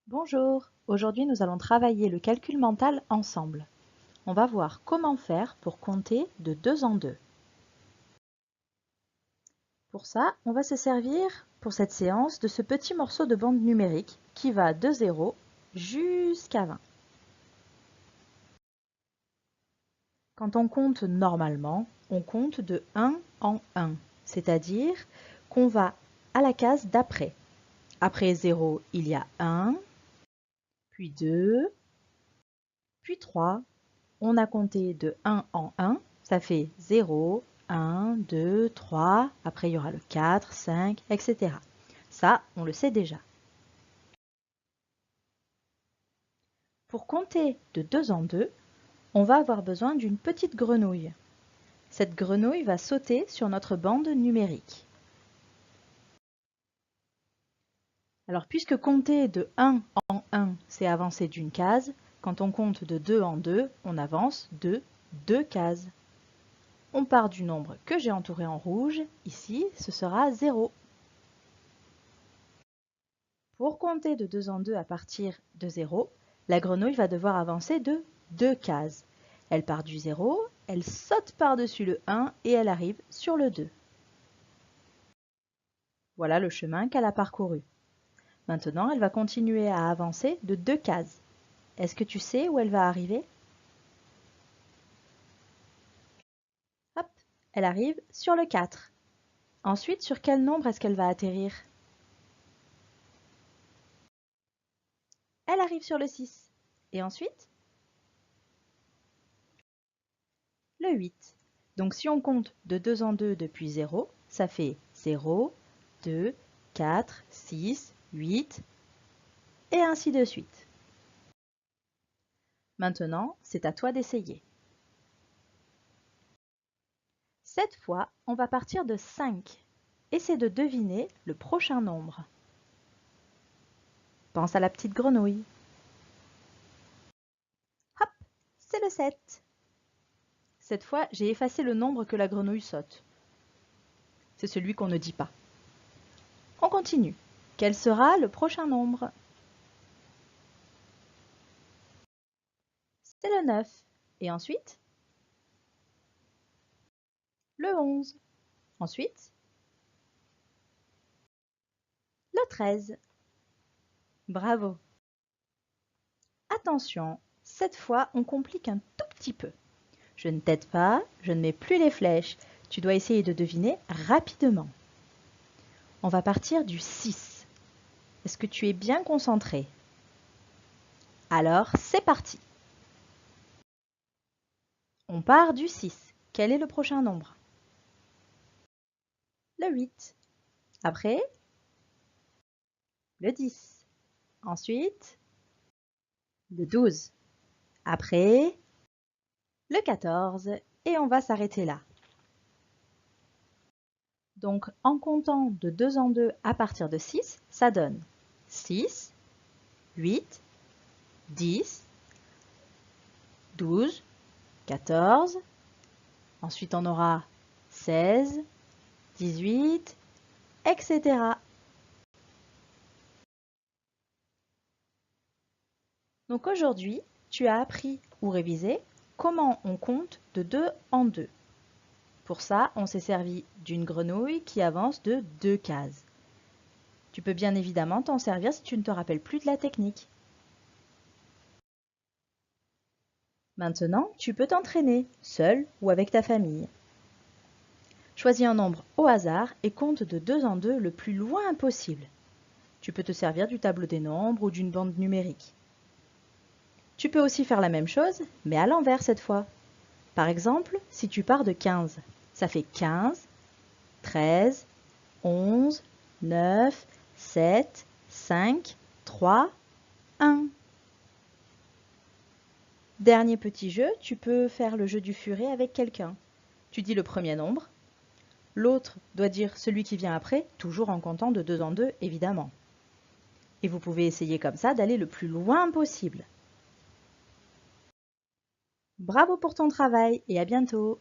Bonjour, aujourd'hui nous allons travailler le calcul mental ensemble. On va voir comment faire pour compter de 2 en 2. Pour ça, on va se servir pour cette séance de ce petit morceau de bande numérique qui va de 0 jusqu'à 20. Quand on compte normalement, on compte de 1 en 1, c'est-à-dire qu'on va à la case d'après. Après 0, il y a 1, puis 2, puis 3. On a compté de 1 en 1, ça fait 0, 1, 2, 3, après il y aura le 4, 5, etc. Ça, on le sait déjà. Pour compter de 2 en 2, on va avoir besoin d'une petite grenouille. Cette grenouille va sauter sur notre bande numérique. Alors, puisque compter de 1 en 1, c'est avancer d'une case, quand on compte de 2 en 2, on avance de 2 cases. On part du nombre que j'ai entouré en rouge, ici ce sera 0. Pour compter de 2 en 2 à partir de 0, la grenouille va devoir avancer de 2 cases. Elle part du 0, elle saute par-dessus le 1 et elle arrive sur le 2. Voilà le chemin qu'elle a parcouru. Maintenant, elle va continuer à avancer de 2 cases. Est-ce que tu sais où elle va arriver? Hop, elle arrive sur le 4. Ensuite, sur quel nombre est-ce qu'elle va atterrir? Elle arrive sur le 6. Et ensuite? Le 8. Donc si on compte de 2 en 2 depuis 0, ça fait 0, 2, 4, 6, 8, et ainsi de suite. Maintenant, c'est à toi d'essayer. Cette fois, on va partir de 5. Essaie de deviner le prochain nombre. Pense à la petite grenouille. Hop, c'est le 7. Cette fois, j'ai effacé le nombre que la grenouille saute. C'est celui qu'on ne dit pas. On continue. Quel sera le prochain nombre? C'est le 9. Et ensuite? Le 11. Ensuite? Le 13. Bravo. Attention, cette fois, on complique un tout petit peu. Je ne t'aide pas, je ne mets plus les flèches. Tu dois essayer de deviner rapidement. On va partir du 6. Est-ce que tu es bien concentré? Alors, c'est parti. On part du 6. Quel est le prochain nombre? Le 8. Après, le 10. Ensuite, le 12. Après, le 14. Et on va s'arrêter là. Donc, en comptant de 2 en 2 à partir de 6, ça donne 6, 8, 10, 12, 14. Ensuite, on aura 16, 18, etc. Donc aujourd'hui, tu as appris ou révisé comment on compte de 2 en 2. Pour ça, on s'est servi d'une grenouille qui avance de 2 cases. Tu peux bien évidemment t'en servir si tu ne te rappelles plus de la technique. Maintenant, tu peux t'entraîner, seul ou avec ta famille. Choisis un nombre au hasard et compte de 2 en 2 le plus loin possible. Tu peux te servir du tableau des nombres ou d'une bande numérique. Tu peux aussi faire la même chose, mais à l'envers cette fois. Par exemple, si tu pars de 15, ça fait 15, 13, 11, 9, 7, 5, 3, 1. Dernier petit jeu, tu peux faire le jeu du furet avec quelqu'un. Tu dis le premier nombre, l'autre doit dire celui qui vient après, toujours en comptant de 2 en 2, évidemment. Et vous pouvez essayer comme ça d'aller le plus loin possible. Bravo pour ton travail et à bientôt!